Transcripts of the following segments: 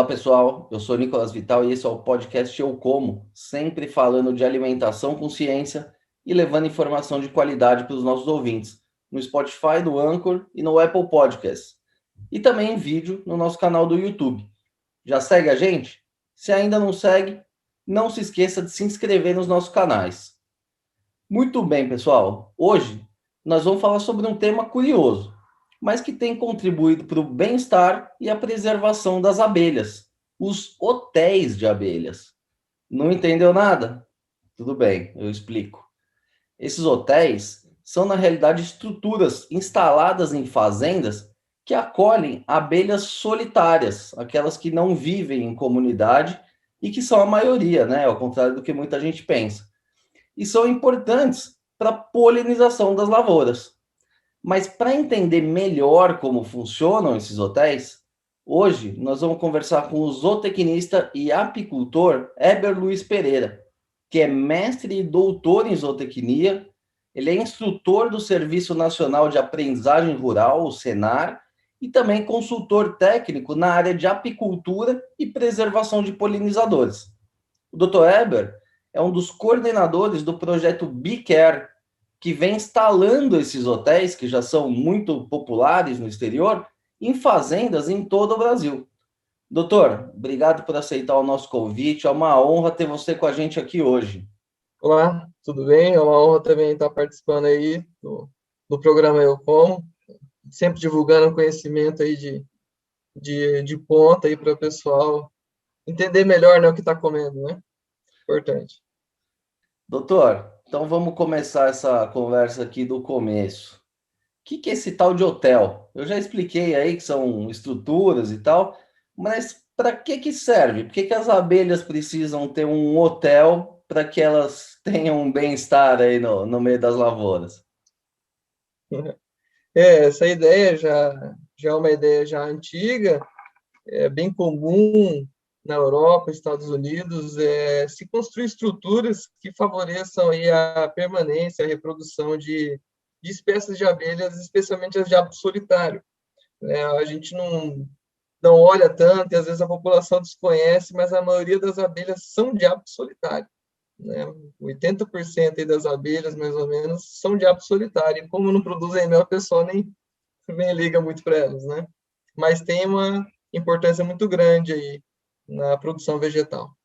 Fala pessoal, eu sou Nicolas Vital e esse é o podcast Eu Como, sempre falando de alimentação com ciência e levando informação de qualidade para os nossos ouvintes, no Spotify, no Anchor e no Apple Podcasts. E também em vídeo no nosso canal do YouTube. Já segue a gente? Se ainda não segue, não se esqueça de se inscrever nos nossos canais. Muito bem, pessoal. Hoje nós vamos falar sobre um tema curioso, mas que tem contribuído para o bem-estar e a preservação das abelhas, os hotéis de abelhas. Não entendeu nada? Tudo bem, eu explico. Esses hotéis são, na realidade, estruturas instaladas em fazendas que acolhem abelhas solitárias, aquelas que não vivem em comunidade e que são a maioria, né? Ao contrário do que muita gente pensa. E são importantes para a polinização das lavouras. Mas para entender melhor como funcionam esses hotéis, hoje nós vamos conversar com o zootecnista e apicultor Heber Luiz Pereira, que é mestre e doutor em zootecnia. Ele é instrutor do Serviço Nacional de Aprendizagem Rural, o Senar, e também consultor técnico na área de apicultura e preservação de polinizadores. O Dr. Heber é um dos coordenadores do projeto BeeCare, que vem instalando esses hotéis, que já são muito populares no exterior, em fazendas em todo o Brasil. Doutor, obrigado por aceitar o nosso convite. É uma honra ter você com a gente aqui hoje. Olá, tudo bem? É uma honra também estar participando aí do programa Eu Como, sempre divulgando conhecimento aí de ponta aí para o pessoal entender melhor, né, o que está comendo, né? Importante. Doutor, então vamos começar essa conversa aqui do começo. O que é esse tal de hotel? Eu já expliquei aí que são estruturas e tal, mas para que serve? Por que as abelhas precisam ter um hotel para que elas tenham um bem-estar aí no meio das lavouras? Essa ideia já é uma ideia já antiga, é bem comum na Europa, Estados Unidos, se construir estruturas que favoreçam aí a permanência, a reprodução de espécies de abelhas, especialmente as de hábito solitário. A gente não olha tanto e às vezes a população desconhece, mas a maioria das abelhas são de hábito solitário, né? 80% aí das abelhas, mais ou menos, são de hábito solitário. E como não produzem mel, a pessoa nem liga muito para elas, né? Mas tem uma importância muito grande aí na produção vegetal.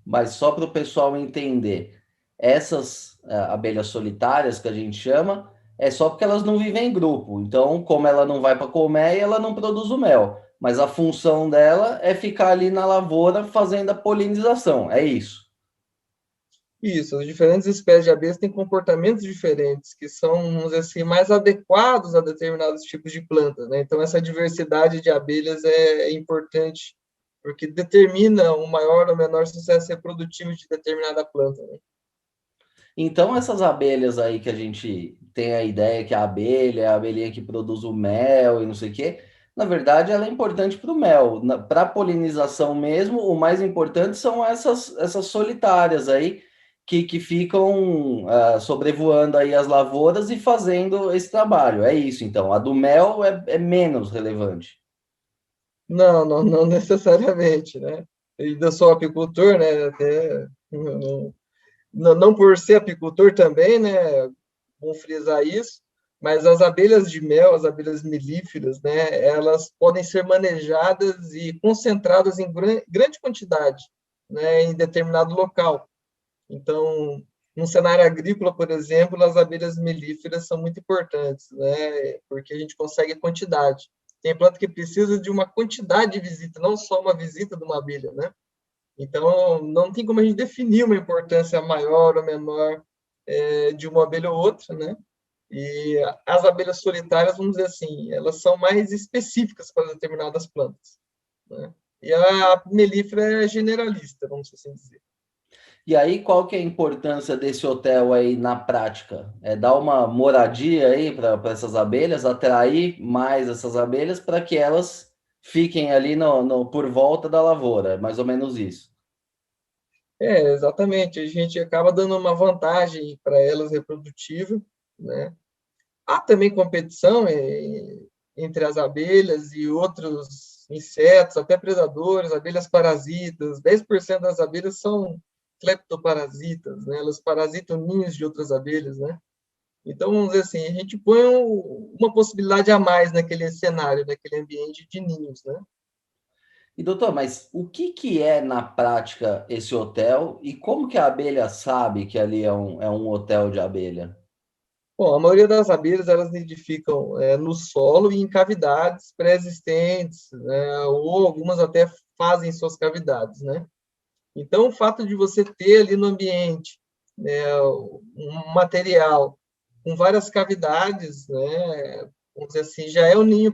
Mas só para o pessoal entender, essas abelhas solitárias que a gente chama, é só porque elas não vivem em grupo. Então, como ela não vai para colmeia, ela não produz o mel. Mas a função dela é ficar ali na lavoura fazendo a polinização. É isso. Isso, as diferentes espécies de abelhas têm comportamentos diferentes, que são, vamos dizer assim, mais adequados a determinados tipos de plantas, né? Então, essa diversidade de abelhas é importante, porque determina o maior ou menor sucesso reprodutivo de determinada planta, né? Então, essas abelhas aí que a gente tem a ideia que a abelha é a abelhinha que produz o mel e não sei o quê, na verdade, ela é importante para o mel. Para a polinização mesmo, o mais importante são essas solitárias aí que ficam sobrevoando aí as lavouras e fazendo esse trabalho. É isso, então. A do mel é menos relevante. Não necessariamente, né? Eu sou apicultor, né? Até não por ser apicultor também, né? Vou frisar isso, mas as abelhas de mel, as abelhas melíferas, né? Elas podem ser manejadas e concentradas em grande quantidade, né? Em determinado local. Então, num cenário agrícola, por exemplo, as abelhas melíferas são muito importantes, né? Porque a gente consegue quantidade. Tem planta que precisa de uma quantidade de visita, não só uma visita de uma abelha, né? Então, não tem como a gente definir uma importância maior ou menor de uma abelha ou outra, né? E as abelhas solitárias, vamos dizer assim, elas são mais específicas para determinadas plantas, né? E a melífera é generalista, vamos assim dizer. E aí, qual que é a importância desse hotel aí na prática? É dar uma moradia aí para essas abelhas, atrair mais essas abelhas para que elas fiquem ali por volta da lavoura, é mais ou menos isso. Exatamente. A gente acaba dando uma vantagem para elas reprodutiva, né? Há também competição entre as abelhas e insetos, até predadores, abelhas parasitas. 10% das abelhas são cleptoparasitas, né? Elas parasitam ninhos de outras abelhas, né? Então, vamos dizer assim, a gente põe uma possibilidade a mais naquele cenário, naquele ambiente de ninhos, né? E doutor, mas o que que é na prática esse hotel e como que a abelha sabe que ali é um hotel de abelha? Bom, a maioria das abelhas, elas nidificam no solo e em cavidades pré-existentes, né? Ou algumas até fazem suas cavidades, né? Então, o fato de você ter ali no ambiente, né, um material com várias cavidades, né, vamos dizer assim, já é um ninho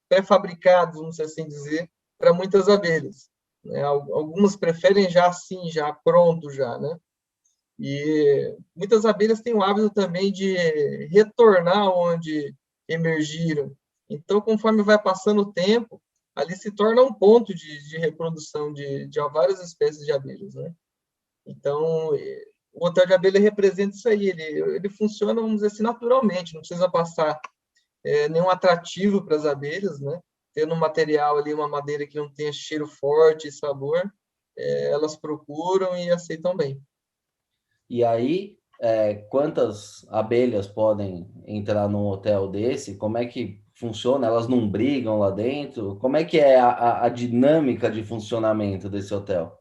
pré-fabricado, vamos assim dizer, para muitas abelhas, né? Algumas preferem já assim, já pronto já, né? E muitas abelhas têm o hábito também de retornar onde emergiram. Então, conforme vai passando o tempo, ali se torna um ponto de reprodução de várias espécies de abelhas, né? Então, o hotel de abelha representa isso aí. Ele funciona, vamos dizer assim, naturalmente. Não precisa passar nenhum atrativo para as abelhas, né? Tendo um material ali, uma madeira que não tenha cheiro forte e sabor, elas procuram e aceitam bem. E aí, quantas abelhas podem entrar num hotel desse? Como é que funciona? Elas não brigam lá dentro? Como é que é a dinâmica de funcionamento desse hotel?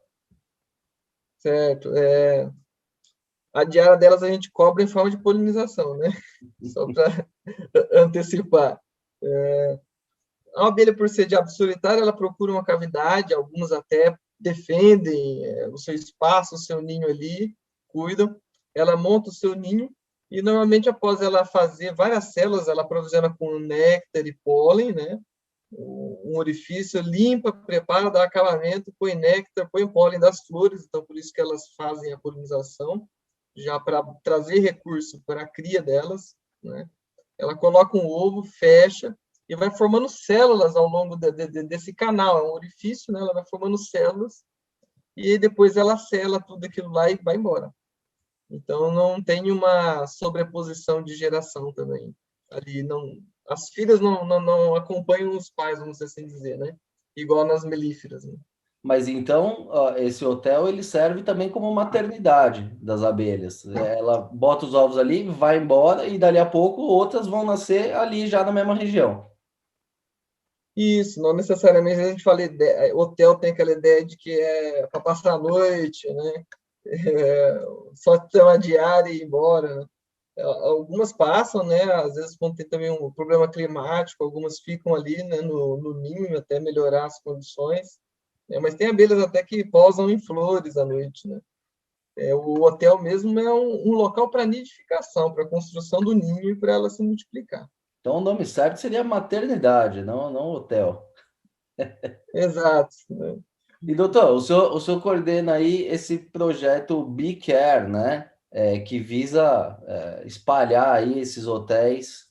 Certo. A diária delas a gente cobra em forma de polinização, né? Só para antecipar. A abelha, por ser de hábito solitário, ela procura uma cavidade, algumas até defendem o seu espaço, o seu ninho ali, cuidam. Ela monta o seu ninho e, normalmente, após ela fazer várias células, ela aprovisiona com néctar e pólen, né? Um orifício, limpa, prepara, dá acabamento, põe néctar, põe pólen das flores, então por isso que elas fazem a polinização, já para trazer recurso para a cria delas, né? Ela coloca um ovo, fecha e vai formando células ao longo desse canal, é um orifício, né? Ela vai formando células e depois ela sela tudo aquilo lá e vai embora. Então não tem uma sobreposição de geração também. Ali não, as filhas não acompanham os pais, vamos assim dizer, né? Igual nas melíferas, né? Mas então, ó, esse hotel ele serve também como maternidade das abelhas. Ela bota os ovos ali, vai embora e dali a pouco outras vão nascer ali já na mesma região. Isso, não necessariamente a gente fala hotel tem aquela ideia de que é para passar a noite, né? Só ter uma diária e ir embora, né? Algumas passam, né? Às vezes quando tem também um problema climático, algumas ficam ali, né, no ninho até melhorar as condições. Mas tem abelhas até que pousam em flores à noite, né? O hotel mesmo é um local para nidificação, para construção do ninho e para ela se multiplicar. Então o nome certo seria maternidade, não hotel. Exato, né? E doutor, o senhor coordena aí esse projeto Bee Care, né? Que visa espalhar aí esses hotéis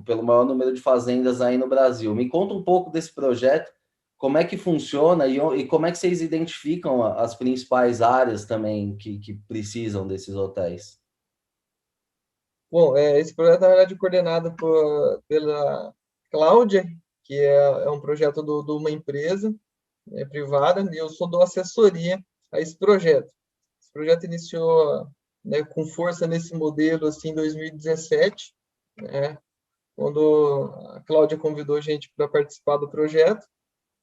pelo maior número de fazendas aí no Brasil. Me conta um pouco desse projeto, como é que funciona e como é que vocês identificam as principais áreas também que precisam desses hotéis. Bom, esse projeto, na verdade, é coordenado pela Cláudia, que é um projeto de uma empresa privada, e eu sou da assessoria a esse projeto. Esse projeto iniciou, né, com força nesse modelo assim, em 2017, né, quando a Cláudia convidou a gente para participar do projeto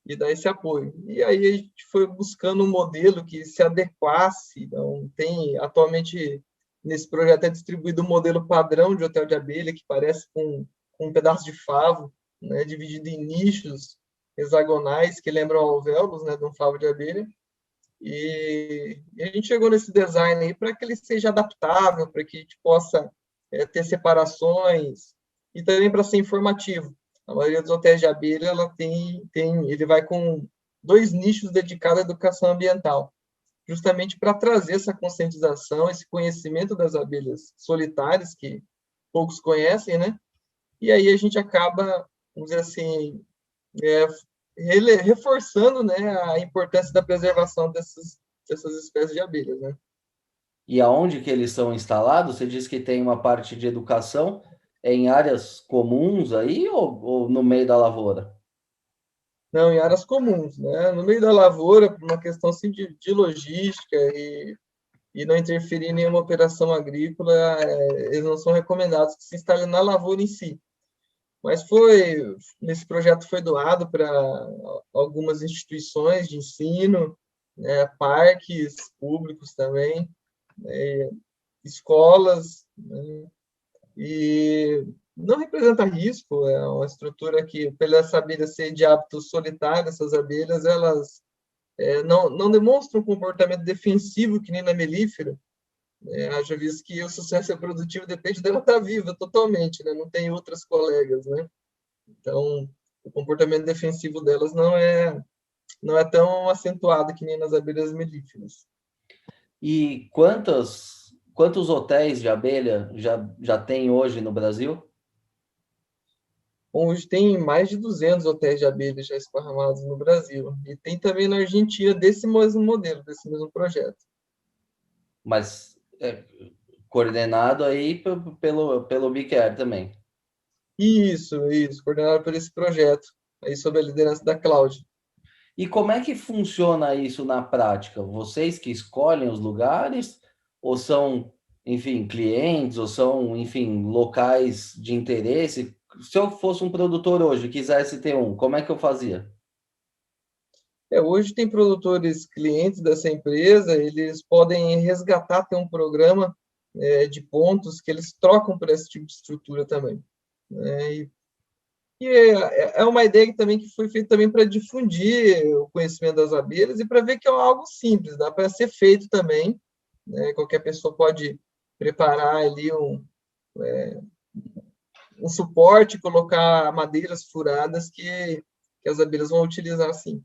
e dar esse apoio. E aí a gente foi buscando um modelo que se adequasse. Então, tem atualmente nesse projeto é distribuído um modelo padrão de hotel de abelha que parece com um pedaço de favo, né, dividido em nichos hexagonais que lembram alvéolos, né, de um favo de abelha. E a gente chegou nesse design aí para que ele seja adaptável, para que a gente possa ter separações e também para ser informativo. A maioria dos hotéis de abelha ele vai com 2 nichos dedicados à educação ambiental, justamente para trazer essa conscientização, esse conhecimento das abelhas solitárias, que poucos conhecem, né? E aí a gente acaba, vamos dizer assim, é, reforçando, né, a importância da preservação dessas espécies de abelhas, né? E aonde que eles são instalados? Você disse que tem uma parte de educação em áreas comuns aí ou no meio da lavoura? Não, em áreas comuns, né? No meio da lavoura, por uma questão assim, de logística e não interferir em nenhuma operação agrícola, eles não são recomendados que se instalem na lavoura em si. Mas nesse projeto foi doado para algumas instituições de ensino, né, parques públicos também, escolas, né, e não representa risco, é uma estrutura que, pela essa abelha ser de hábito solitário, essas abelhas, elas não demonstram um comportamento defensivo que nem na melífera, haja visto que o sucesso reprodutivo depende dela estar viva totalmente, né? Não tem outras colegas, né? Então, o comportamento defensivo delas não é tão acentuado que nem nas abelhas melíferas. E quantos hotéis de abelha já tem hoje no Brasil? Hoje tem mais de 200 hotéis de abelhas já esparramados no Brasil. E tem também na Argentina desse mesmo modelo, desse mesmo projeto. Mas coordenado aí pelo BIQUER também. Isso, coordenado por esse projeto, aí sob a liderança da Cláudia. E como é que funciona isso na prática? Vocês que escolhem os lugares, ou são, enfim, clientes, ou são, enfim, locais de interesse? Se eu fosse um produtor hoje e quisesse ter um, como é que eu fazia? Hoje tem produtores clientes dessa empresa, eles podem resgatar, ter um programa de pontos que eles trocam por esse tipo de estrutura também, né? E é uma ideia que também que foi feita também para difundir o conhecimento das abelhas e para ver que é algo simples, dá para ser feito também, né? Qualquer pessoa pode preparar ali um suporte, colocar madeiras furadas que as abelhas vão utilizar assim.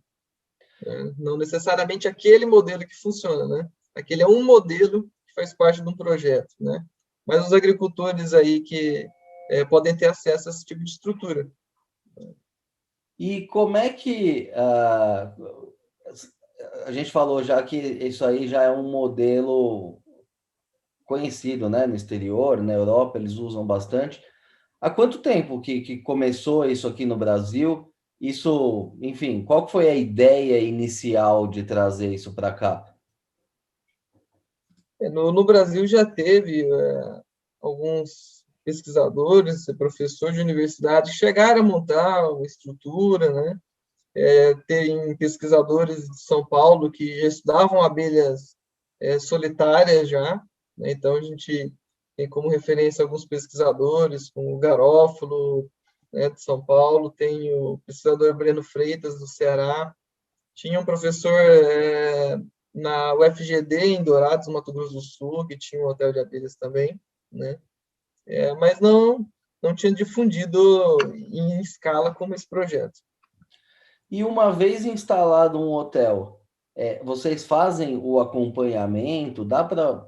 Não necessariamente aquele modelo que funciona, né? Aquele é um modelo que faz parte de um projeto, né? Mas os agricultores aí que podem ter acesso a esse tipo de estrutura. E como é que a gente falou já que isso aí já é um modelo conhecido, né, no exterior, na Europa eles usam bastante. Há quanto tempo que começou isso aqui no Brasil? Isso, enfim, qual foi a ideia inicial de trazer isso para cá? No Brasil já teve alguns pesquisadores, professores de universidade, que chegaram a montar uma estrutura, né? Tem pesquisadores de São Paulo que já estudavam abelhas solitárias já, né? Então a gente tem como referência alguns pesquisadores, como o Garófalo, né, de São Paulo, tem o pesquisador Breno Freitas, do Ceará, tinha um professor na UFGD, em Dourados, Mato Grosso do Sul, que tinha um hotel de abelhas também, né? Mas não tinha difundido em escala como esse projeto. E uma vez instalado um hotel, vocês fazem o acompanhamento? Dá para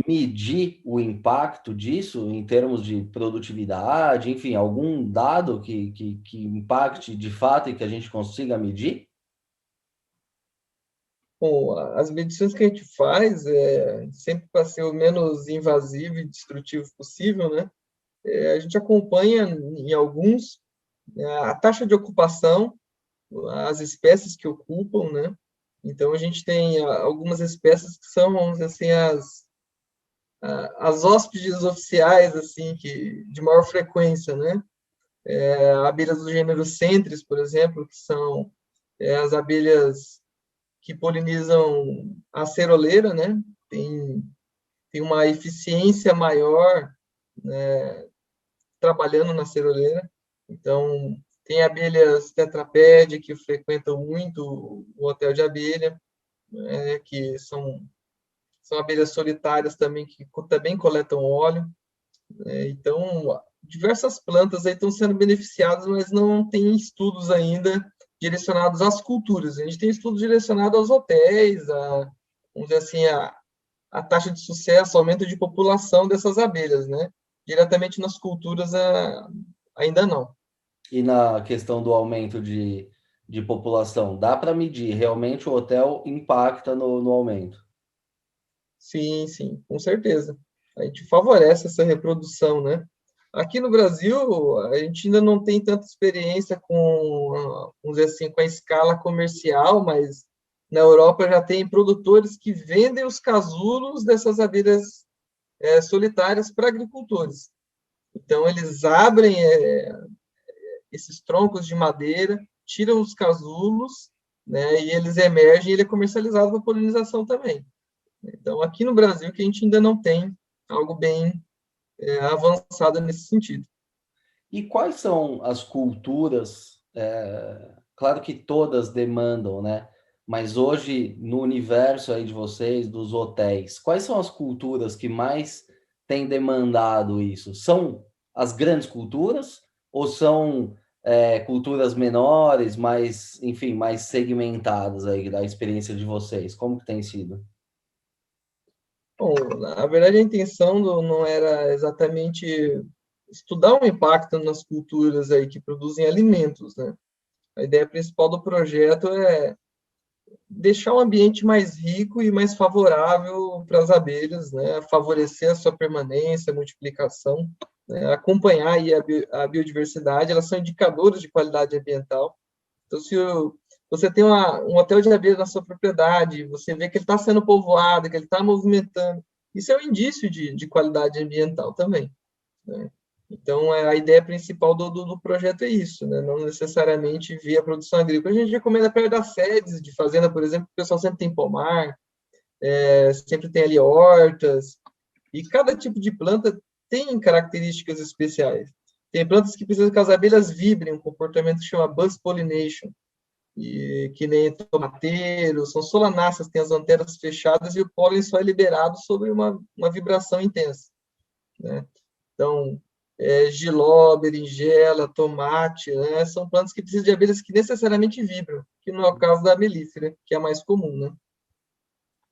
medir o impacto disso em termos de produtividade? Enfim, algum dado que impacte de fato e que a gente consiga medir? Bom, as medições que a gente faz sempre para ser o menos invasivo e destrutivo possível, né? A gente acompanha em alguns a taxa de ocupação, as espécies que ocupam, né? Então a gente tem algumas espécies que são, vamos dizer assim, as hóspedes oficiais assim que de maior frequência, né? Abelhas do gênero Centris, por exemplo, que são as abelhas que polinizam a ceroleira, né? Tem, tem uma eficiência maior, né, trabalhando na ceroleira. Então, tem abelhas tetrapédia que frequentam muito o hotel de abelha, né, que são abelhas solitárias também, que também coletam óleo. Então, diversas plantas aí estão sendo beneficiadas, mas não tem estudos ainda direcionados às culturas. A gente tem estudos direcionados aos hotéis, vamos dizer assim, a taxa de sucesso, aumento de população dessas abelhas, né? Diretamente nas culturas, ainda não. E na questão do aumento de população, dá para medir? Realmente o hotel impacta no aumento? Sim, sim, com certeza. A gente favorece essa reprodução, né? Aqui no Brasil, a gente ainda não tem tanta experiência com, vamos dizer assim, com a escala comercial, mas na Europa já tem produtores que vendem os casulos dessas abelhas solitárias para agricultores. Então, eles abrem esses troncos de madeira, tiram os casulos, né, e eles emergem e ele é comercializado para polinização também. Então, aqui no Brasil, que a gente ainda não tem algo bem avançado nesse sentido. E quais são as culturas? Claro que todas demandam, né? Mas hoje, no universo aí de vocês, dos hotéis, quais são as culturas que mais têm demandado isso? São as grandes culturas ou são culturas menores, mais, enfim, mais segmentadas aí da experiência de vocês? Como que tem sido? Bom, na verdade, a intenção não era exatamente estudar o impacto nas culturas aí que produzem alimentos, né? A ideia principal do projeto é deixar o ambiente mais rico e mais favorável para as abelhas, né? Favorecer a sua permanência, multiplicação, né? Acompanhar aí a biodiversidade, elas são indicadores de qualidade ambiental. Então, se você tem um hotel de abelhas na sua propriedade, você vê que ele está sendo povoado, que ele está movimentando, isso é um indício de qualidade ambiental também, né? Então, a ideia principal do projeto é isso, né? Não necessariamente via produção agrícola. A gente recomenda perto das sedes de fazenda, por exemplo, o pessoal sempre tem pomar, sempre tem ali hortas, e cada tipo de planta tem características especiais. Tem plantas que precisam que as abelhas vibrem, um comportamento que chama buzz pollination, e que nem tomateiros, são solanáceas, têm as antenas fechadas e o pólen só é liberado sobre uma vibração intensa, né? Então, jiló, berinjela, tomate, né? São plantas que precisam de abelhas que necessariamente vibram, que não é o caso da melífera, que é a mais comum, né?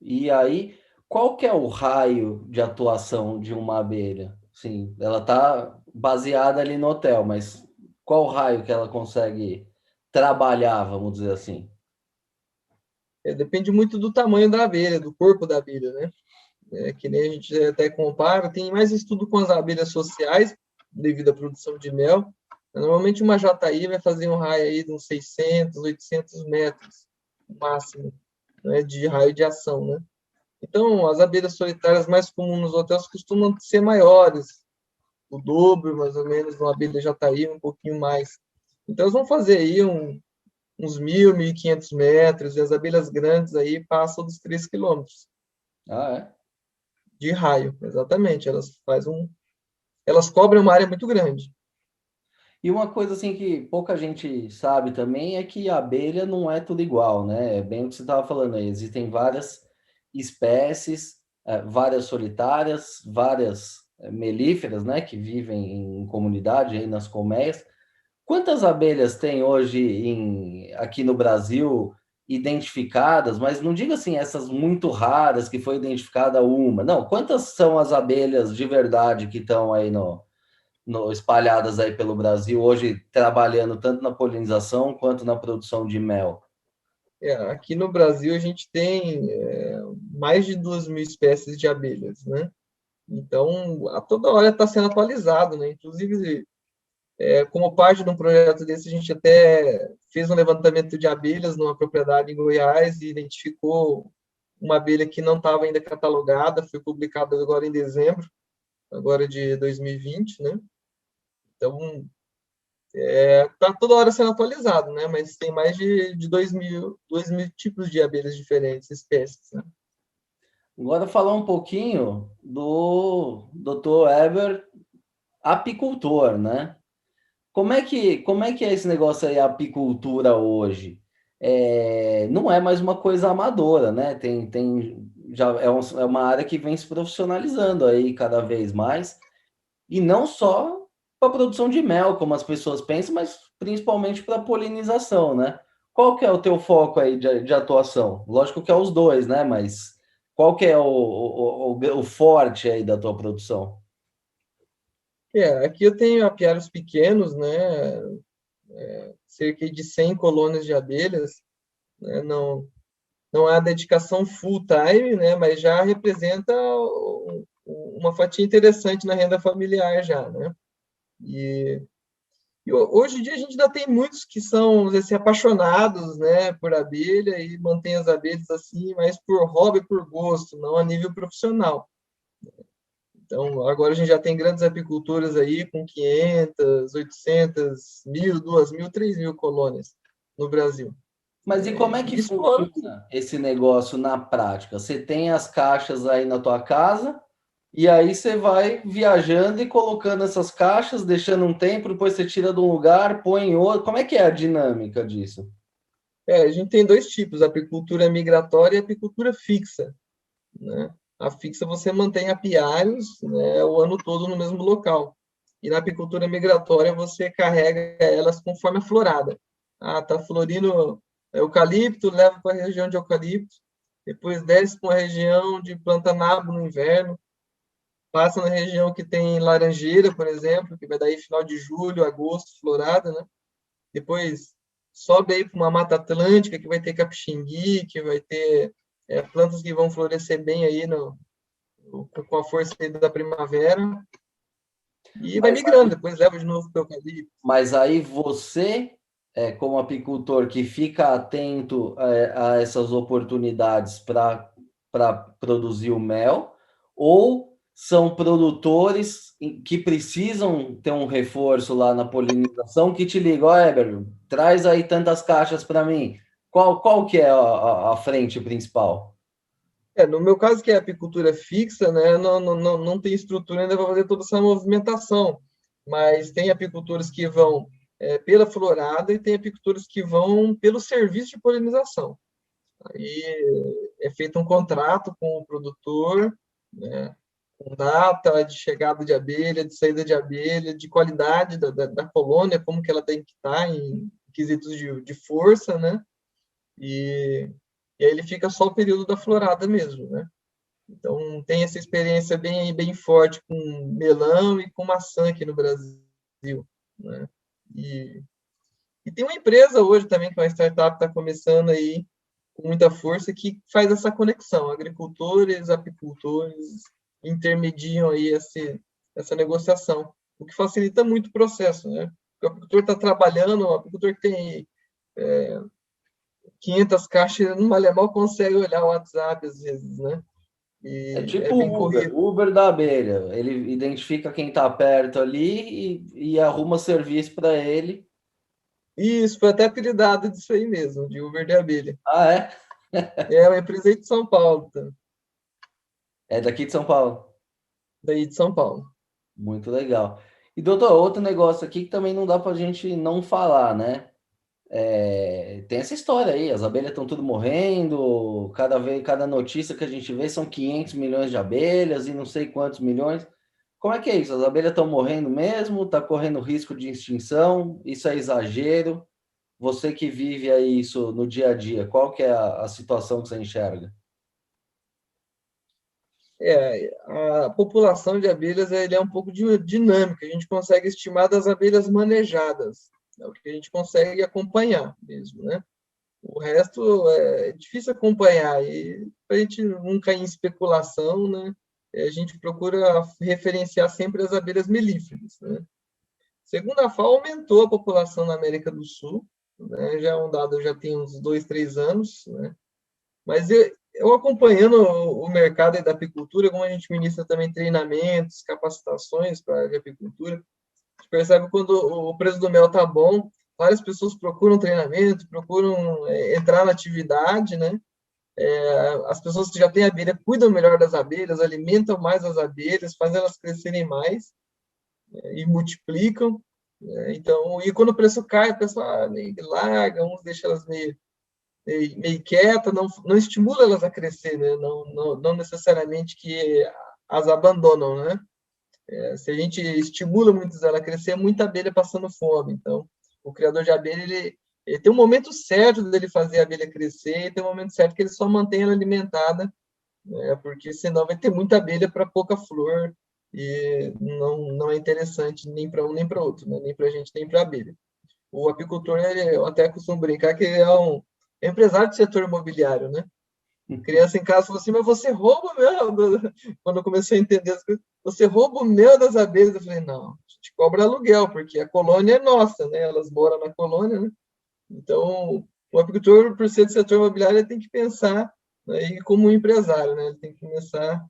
E aí, qual que é o raio de atuação de uma abelha? Sim, ela está baseada ali no hotel, mas qual o raio que ela consegue trabalhar, vamos dizer assim? Depende muito do tamanho da abelha, do corpo da abelha, né? Que nem a gente até compara, tem mais estudo com as abelhas sociais, devido à produção de mel. Normalmente uma jataí vai fazer um raio aí de uns 600, 800 metros, no máximo, né, de raio de ação, né? Então, as abelhas solitárias mais comuns nos hotéis costumam ser maiores, o dobro, mais ou menos, de uma abelha jataí, um pouquinho mais. Então, elas vão fazer aí uns 1.000, 1.500 metros, e as abelhas grandes aí passam dos 3 quilômetros Ah, é? de raio, exatamente. Elas cobrem uma área muito grande. E uma coisa assim que pouca gente sabe também é que a abelha não é tudo igual, né? É bem o que você estava falando aí. Existem várias espécies, várias solitárias, várias melíferas, né? Que vivem em comunidade, aí nas colmeias. Quantas abelhas tem hoje aqui no Brasil identificadas, mas não diga assim, essas muito raras que foi identificada uma. Não, quantas são as abelhas de verdade que estão aí espalhadas aí pelo Brasil, hoje trabalhando tanto na polinização quanto na produção de mel? Aqui no Brasil a gente tem mais de 2.000 espécies de abelhas, né? Então, a toda hora está sendo atualizado, né? Inclusive, como parte de um projeto desse, a gente até fez um levantamento de abelhas numa propriedade em Goiás e identificou uma abelha que não estava ainda catalogada, foi publicada agora em dezembro, agora de 2020, né? Então, está toda hora sendo atualizado, né? Mas tem mais de 2.000 tipos de abelhas diferentes, espécies, né? Agora falar um pouquinho do Dr. Eber, apicultor, né? Como é que é esse negócio aí, a apicultura hoje? Não é mais uma coisa amadora, né? Já é uma área que vem se profissionalizando aí cada vez mais, e não só para a produção de mel, como as pessoas pensam, mas principalmente para a polinização, né? Qual que é o teu foco aí de atuação? Lógico que é os dois, né? Mas qual que é o forte aí da tua produção? Aqui eu tenho apiários pequenos, né? Cerca de 100 colônias de abelhas, né? Não é a dedicação full time, né? Mas já representa uma fatia interessante na renda familiar já, né? E hoje em dia a gente ainda tem muitos que são, vamos dizer assim, apaixonados, né, por abelha e mantêm as abelhas assim, mas por hobby, por gosto, não a nível profissional. Então, agora a gente já tem grandes apicultores aí com 500, 800, 1.000, 2.000, 3.000 colônias no Brasil. Mas e como é que Isso fora funciona esse negócio na prática? Você tem as caixas aí na tua casa e aí você vai viajando e colocando essas caixas, deixando um tempo, depois você tira de um lugar, põe em outro. Como é que é a dinâmica disso? a gente tem dois tipos, apicultura migratória e apicultura fixa, né? A fixa você mantém apiários, né, o ano todo no mesmo local. E na apicultura migratória você carrega elas conforme a florada. Ah, tá florindo eucalipto, leva para a região de eucalipto, depois desce para uma região de plantanabo no inverno, passa na região que tem laranjeira, por exemplo, que vai daí final de julho, agosto, florada, né? Depois sobe aí para uma mata atlântica, que vai ter capixingui, que vai ter plantas que vão florescer bem aí com a força da primavera, e vai Mas migrando, depois leva de novo para o eucalipto. Mas aí você, como apicultor, que fica atento a essas oportunidades para produzir o mel, ou são produtores que precisam ter um reforço lá na polinização que te ligam, ó, Éber, traz aí tantas caixas para mim. Qual que é a frente principal? No meu caso, que é apicultura fixa, né, não tem estrutura ainda para fazer toda essa movimentação, mas tem apicultores que vão pela florada e tem apicultores que vão pelo serviço de polinização. Aí é feito um contrato com o produtor, né, com data de chegada de abelha, de saída de abelha, de qualidade da colônia, como que ela tem que estar em quesitos de força, né? E aí ele fica só o período da florada mesmo, né? Então, tem essa experiência bem forte com melão e com maçã aqui no Brasil, né? E, e tem uma empresa hoje também, que é uma startup, está começando aí com muita força, que faz essa conexão, agricultores, apicultores, intermediam aí essa negociação, o que facilita muito o processo, né? O apicultor está trabalhando, o apicultor que tem 500 caixas, no mal consegue olhar o WhatsApp às vezes, né? É E é tipo bem o Uber, corrido. Uber da abelha. Ele identifica quem está perto ali e arruma serviço para ele. Isso, foi até apelidado disso aí mesmo, de Uber de abelha. Ah, é? É uma empresa aí de São Paulo, tá? É daqui de São Paulo. Daí de São Paulo. Muito legal. E, doutor, outro negócio aqui que também não dá para a gente não falar, né? Tem essa história aí, as abelhas estão tudo morrendo, cada notícia que a gente vê são 500 milhões de abelhas e não sei quantos milhões. Como é que é isso? As abelhas estão morrendo mesmo? Está correndo risco de extinção? Isso é exagero? Você que vive aí isso no dia a dia, qual que é a situação que você enxerga? A população de abelhas ele é um pouco dinâmica, a gente consegue estimar das abelhas manejadas, é o que a gente consegue acompanhar mesmo, né? O resto é difícil acompanhar, e para a gente não cair em especulação, né? A gente procura referenciar sempre as abelhas melíferas, né? Segundo a FAO, aumentou a população na América do Sul, né? Já é um dado, já tem uns 2, 3 anos, né? Mas eu acompanhando o mercado da apicultura, como a gente ministra também treinamentos, capacitações para a apicultura, a gente percebe quando o preço do mel está bom, várias pessoas procuram treinamento, procuram entrar na atividade, né? As pessoas que já têm abelha cuidam melhor das abelhas, alimentam mais as abelhas, fazem elas crescerem mais, e multiplicam. Então, e quando o preço cai, o pessoal meio larga, uns deixam elas meio quieta, não estimula elas a crescer, né? Não necessariamente que as abandonam, né? Se a gente estimula muito ela a crescer, é muita abelha passando fome. Então, o criador de abelha, ele tem um momento certo dele fazer a abelha crescer e tem um momento certo que ele só mantém ela alimentada, né? Porque senão vai ter muita abelha para pouca flor e não é interessante nem para um nem para outro, né? Nem para a gente, nem para a abelha. O apicultor, eu até costumo brincar que ele é um empresário do setor imobiliário, né? Criança em casa falou assim, mas você rouba o mel. Quando eu comecei a entender as coisas, você rouba o mel das abelhas. Eu falei, não, a gente cobra aluguel, porque a colônia é nossa, né? Elas moram na colônia, né? Então, o apicultor, por ser do setor imobiliário, ele tem que pensar, né, e como um empresário, né? Ele tem que começar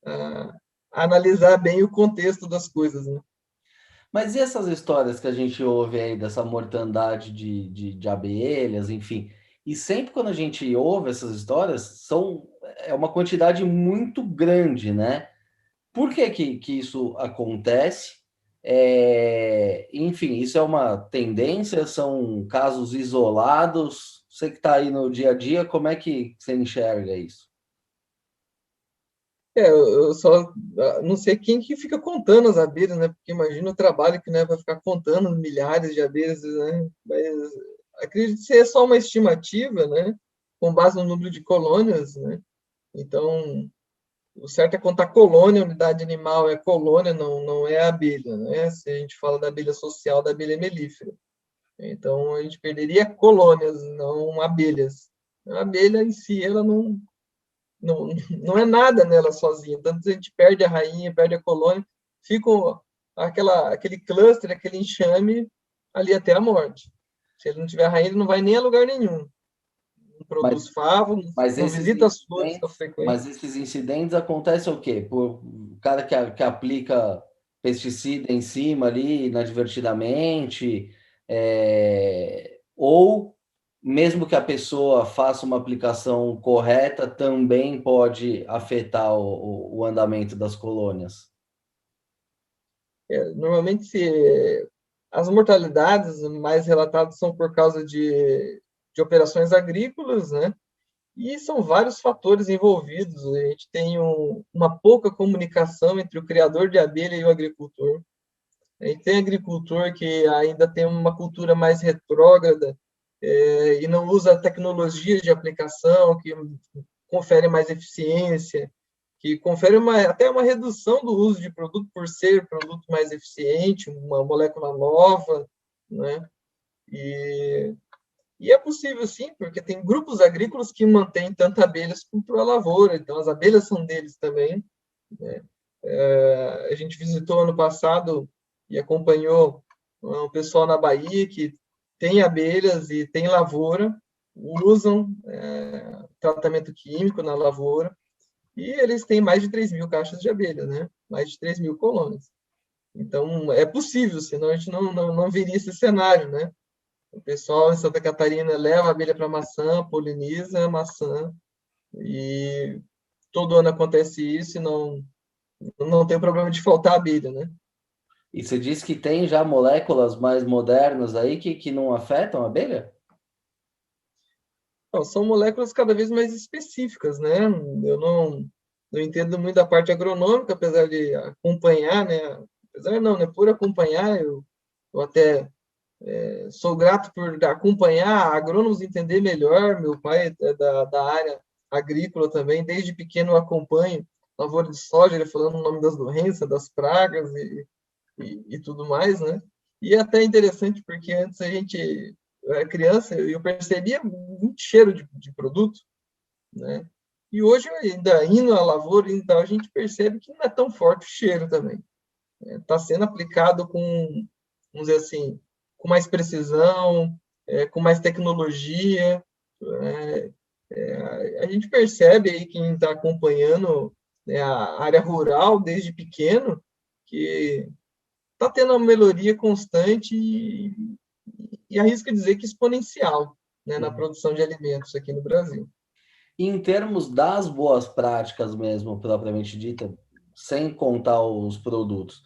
a analisar bem o contexto das coisas, né? Mas e essas histórias que a gente ouve aí dessa mortandade de abelhas, enfim? E sempre quando a gente ouve essas histórias, é uma quantidade muito grande, né? Por que isso acontece? Enfim, isso é uma tendência? São casos isolados? Você que está aí no dia a dia, como é que você enxerga isso? Eu só não sei quem que fica contando as abelhas, né? Porque imagina o trabalho que, né, vai ficar contando milhares de abelhas, né? Mas acredito ser só uma estimativa, né? Com base no número de colônias, né? Então, o certo é contar colônia, unidade animal é colônia, não é abelha, né? Se a gente fala da abelha social, da abelha melífera. Então, a gente perderia colônias, não abelhas. A abelha em si, ela não é nada nela sozinha. Tanto a gente perde a rainha, perde a colônia, fica aquele cluster, aquele enxame ali até a morte. Se ele não tiver a rainha, ele não vai nem a lugar nenhum. Não Mas, produz favo, mas não esses visita as flores com incidentes, frequência. mas esses incidentes acontecem o quê? Por o cara que aplica pesticida em cima ali, inadvertidamente, ou mesmo que a pessoa faça uma aplicação correta, também pode afetar o andamento das colônias. Normalmente, as mortalidades mais relatadas são por causa de operações agrícolas, né? E são vários fatores envolvidos. A gente tem uma pouca comunicação entre o criador de abelha e o agricultor. A gente tem agricultor que ainda tem uma cultura mais retrógrada, e não usa tecnologias de aplicação que conferem mais eficiência, que confere até uma redução do uso de produto por ser produto mais eficiente, uma molécula nova, né? E, e é possível sim, porque tem grupos agrícolas que mantêm tanto abelhas quanto a lavoura, então as abelhas são deles também, né? A gente visitou ano passado e acompanhou o pessoal na Bahia que tem abelhas e tem lavoura, usam tratamento químico na lavoura, e eles têm mais de 3.000 caixas de abelha, né? Mais de 3.000 colônias. Então, é possível, senão a gente não viria esse cenário, né? O pessoal em Santa Catarina leva a abelha para maçã, poliniza a maçã, e todo ano acontece isso e não tem problema de faltar abelha, né? E você disse que tem já moléculas mais modernas aí que não afetam a abelha? Não, são moléculas cada vez mais específicas, né? Eu não entendo muito da parte agronômica, apesar de acompanhar, né? Apesar não, né? Por acompanhar, eu até sou grato por acompanhar agrônomos entender melhor. Meu pai é da área agrícola também, desde pequeno eu acompanho lavoura de soja, ele falando o nome das doenças, das pragas e tudo mais, né? E é até interessante porque antes a gente eu era criança e eu percebia muito cheiro de produto, né? E hoje, ainda indo à lavoura, então, a gente percebe que não é tão forte o cheiro também. Está sendo aplicado vamos dizer assim, com mais precisão, com mais tecnologia. A gente percebe aí, quem está acompanhando, né, a área rural desde pequeno, que está tendo uma melhoria constante e arrisco dizer que exponencial, né, na produção de alimentos aqui no Brasil. E em termos das boas práticas mesmo, propriamente dita, sem contar os produtos,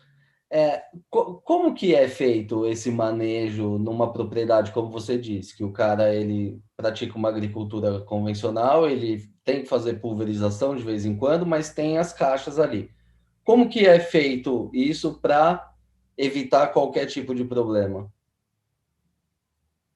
como que é feito esse manejo numa propriedade, como você disse, que o cara ele pratica uma agricultura convencional, ele tem que fazer pulverização de vez em quando, mas tem as caixas ali. Como que é feito isso para evitar qualquer tipo de problema?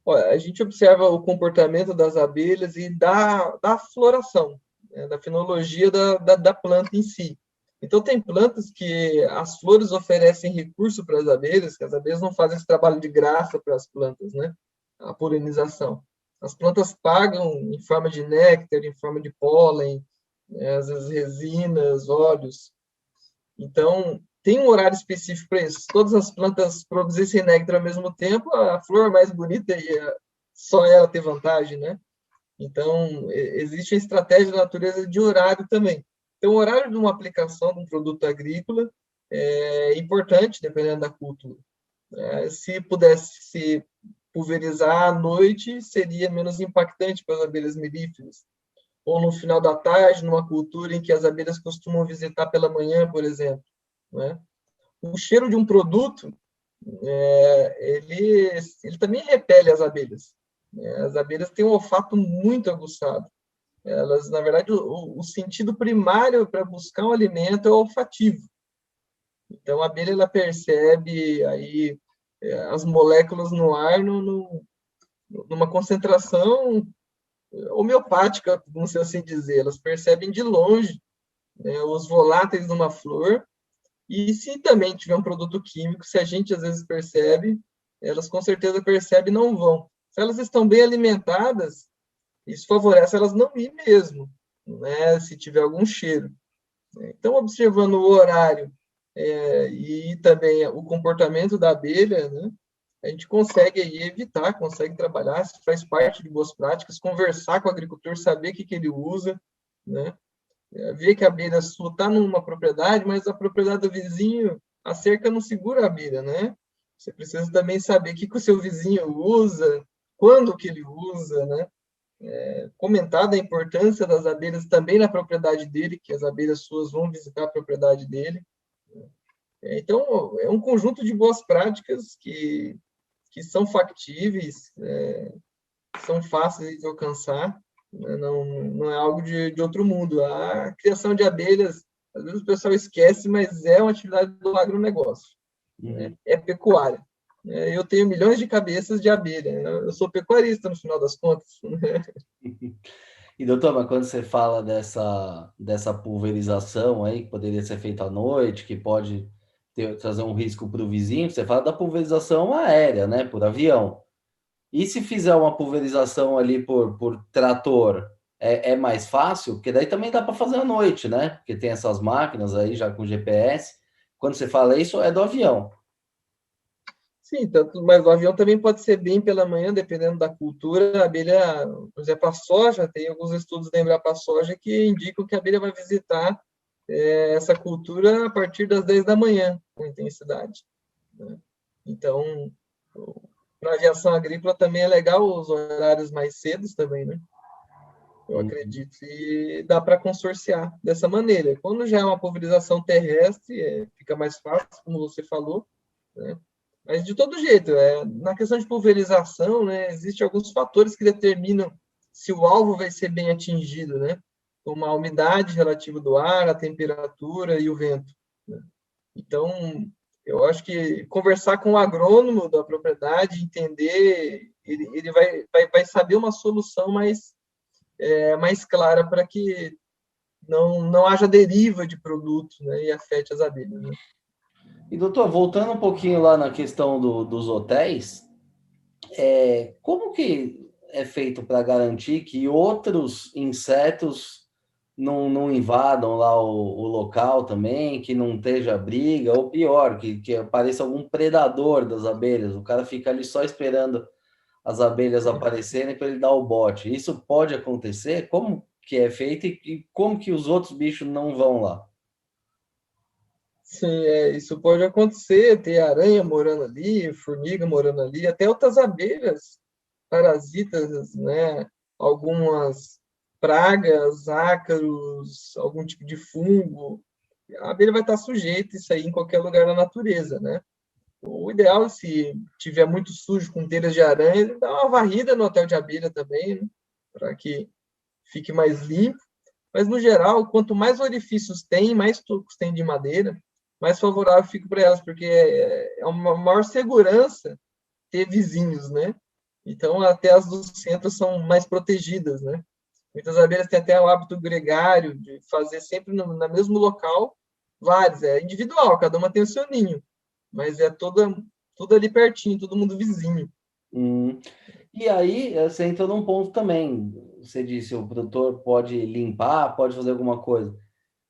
Olha, a gente observa o comportamento das abelhas e da floração, né, da fenologia da planta em si. Então, tem plantas que as flores oferecem recurso para as abelhas, que as abelhas não fazem esse trabalho de graça para as plantas, né? A polinização. As plantas pagam em forma de néctar, em forma de pólen, né, às vezes resinas, óleos. Então, tem um horário específico para isso. Se todas as plantas produzissem néctar ao mesmo tempo, a flor mais bonita ia só ela ter vantagem, né? Então, existe a estratégia da natureza de horário também. Então, o horário de uma aplicação de um produto agrícola é importante, dependendo da cultura. Se pudesse se pulverizar à noite, seria menos impactante para as abelhas melíferas. Ou no final da tarde, numa cultura em que as abelhas costumam visitar pela manhã, por exemplo, né? O cheiro de um produto, ele também repele as abelhas. As abelhas têm um olfato muito aguçado. Elas, na verdade, o sentido primário para buscar um alimento é o olfativo. Então, a abelha ela percebe aí as moléculas no ar numa concentração homeopática, vamos assim dizer. Elas percebem de longe, né, os voláteis de uma flor. E se também tiver um produto químico, se a gente às vezes percebe, elas com certeza percebem e não vão. Se elas estão bem alimentadas, isso favorece elas não ir mesmo, né, se tiver algum cheiro. Então, observando o horário e também o comportamento da abelha, né, a gente consegue aí evitar, consegue trabalhar, isso faz parte de boas práticas, conversar com o agricultor, saber o que, que ele usa, né, ver que a abelha sua está numa propriedade, mas a propriedade do vizinho, a cerca não segura a abelha, né? Você precisa também saber o que, que o seu vizinho usa, quando que ele usa, né? Comentar da importância das abelhas também na propriedade dele, que as abelhas suas vão visitar a propriedade dele. Então, é um conjunto de boas práticas que são factíveis, são fáceis de alcançar, né? Não é algo de outro mundo. A criação de abelhas, às vezes o pessoal esquece, mas é uma atividade do agronegócio, né? É pecuária. Eu tenho milhões de cabeças de abelha. Eu sou pecuarista, no final das contas. E, doutor, mas quando você fala dessa pulverização aí, que poderia ser feita à noite, que pode trazer um risco para o vizinho, você fala da pulverização aérea, né, por avião. E se fizer uma pulverização ali por trator, é mais fácil? Porque daí também dá para fazer à noite, né? Porque tem essas máquinas aí já com GPS. Quando você fala isso, é do avião. Sim, tanto, mas o avião também pode ser bem pela manhã, dependendo da cultura. A abelha, por exemplo, a soja, tem alguns estudos da Embrapa Soja que indicam que a abelha vai visitar essa cultura a partir das 10 da manhã, com intensidade, né? Então, para aviação agrícola também é legal os horários mais cedos também, né? Eu acredito. E dá para consorciar dessa maneira. Quando já é uma pulverização terrestre, fica mais fácil, como você falou, né? Mas de todo jeito, na questão de pulverização, né, existem alguns fatores que determinam se o alvo vai ser bem atingido, né? Como a umidade relativa do ar, a temperatura e o vento, né? Então, eu acho que conversar com o agrônomo da propriedade, entender, ele vai saber uma solução mais clara para que não haja deriva de produto, né, e afete as abelhas, né? E, doutor, voltando um pouquinho lá na questão dos hotéis, como que é feito para garantir que outros insetos não invadam lá o local também, que não esteja briga, ou pior, que apareça algum predador das abelhas, o cara fica ali só esperando as abelhas aparecerem para ele dar o bote. Isso pode acontecer? Como que é feito e como que os outros bichos não vão lá? Sim, isso pode acontecer, ter aranha morando ali, formiga morando ali, até outras abelhas parasitas, né? Algumas pragas, ácaros, algum tipo de fungo. A abelha vai estar sujeita a isso aí em qualquer lugar da natureza, né? O ideal, se tiver muito sujo com telhas de aranha, dá uma varrida no hotel de abelha também, né? Para que fique mais limpo. Mas, no geral, quanto mais orifícios tem, mais tubos tem de madeira, mais favorável fica para elas, porque é uma maior segurança ter vizinhos, né? Então, até as do centro são mais protegidas, né? Muitas abelhas têm até o hábito gregário de fazer sempre no mesmo local vários. É individual, cada uma tem o seu ninho, mas tudo ali pertinho, todo mundo vizinho. E aí, você entrou num ponto também. Você disse, o produtor pode limpar, pode fazer alguma coisa.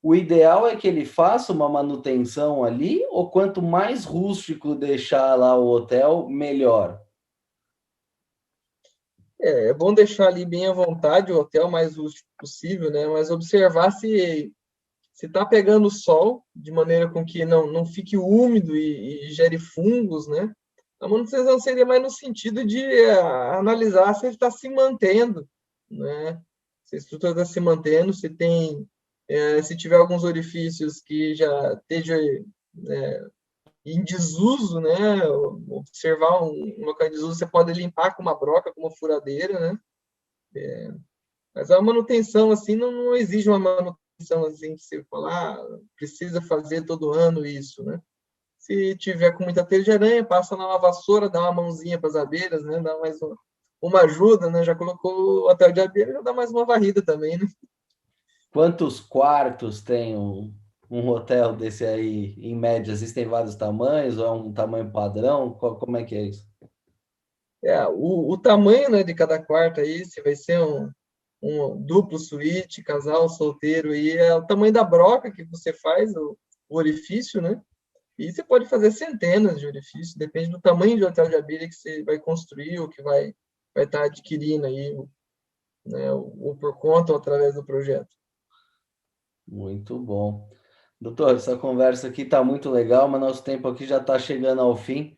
o ideal é que ele faça uma manutenção ali, ou quanto mais rústico deixar lá o hotel, melhor? É bom deixar ali bem à vontade o hotel, mais rústico possível, né? Mas observar se está pegando sol, de maneira com que não fique úmido e gere fungos, né? A manutenção seria mais no sentido de analisar se ele está se mantendo, né? Se a estrutura está se mantendo, se tiver alguns orifícios que já estejam em desuso, né? Observar um local em desuso, você pode limpar com uma broca, com uma furadeira, né? Mas a manutenção, assim, não exige uma manutenção, assim, que você fala, precisa fazer todo ano isso, né? Se tiver com muita teia de aranha, passa na vassoura, dá uma mãozinha para as abelhas, né? Dá mais uma ajuda, né? Já colocou o hotel de abelha, já dá mais uma varrida também, né? Quantos quartos tem um hotel desse aí, em média? Existem vários tamanhos, ou é um tamanho padrão? Como é que é isso? O tamanho, né, de cada quarto aí, se vai ser um duplo suíte, casal, solteiro, aí é o tamanho da broca que você faz, o orifício, né? E você pode fazer centenas de orifícios, depende do tamanho de hotel de abelha que você vai construir ou que vai estar adquirindo aí, né, ou por conta ou através do projeto. Muito bom. Doutor, essa conversa aqui está muito legal, mas nosso tempo aqui já está chegando ao fim.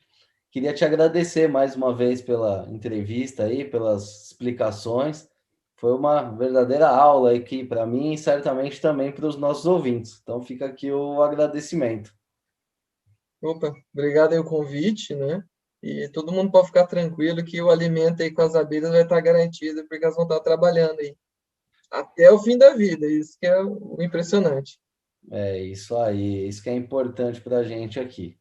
Queria te agradecer mais uma vez pela entrevista aí, pelas explicações. Foi uma verdadeira aula aqui para mim e certamente também para os nossos ouvintes. Então fica aqui o agradecimento. Opa, obrigado aí o convite, né? E todo mundo pode ficar tranquilo que o alimento aí com as abelhas vai estar garantido, porque elas vão estar trabalhando aí até o fim da vida. Isso que é o impressionante. É isso aí, isso que é importante para a gente aqui.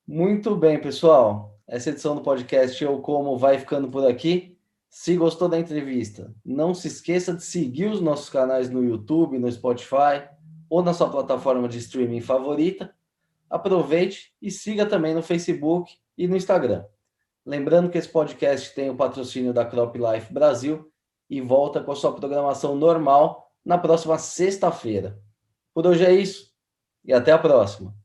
Muito bem, pessoal. Essa edição do podcast Eu Como vai ficando por aqui. Se gostou da entrevista, não se esqueça de seguir os nossos canais no YouTube, no Spotify ou na sua plataforma de streaming favorita. Aproveite e siga também no Facebook e no Instagram. Lembrando que esse podcast tem o patrocínio da Crop Life Brasil e volta com a sua programação normal na próxima sexta-feira. Por hoje é isso e até a próxima.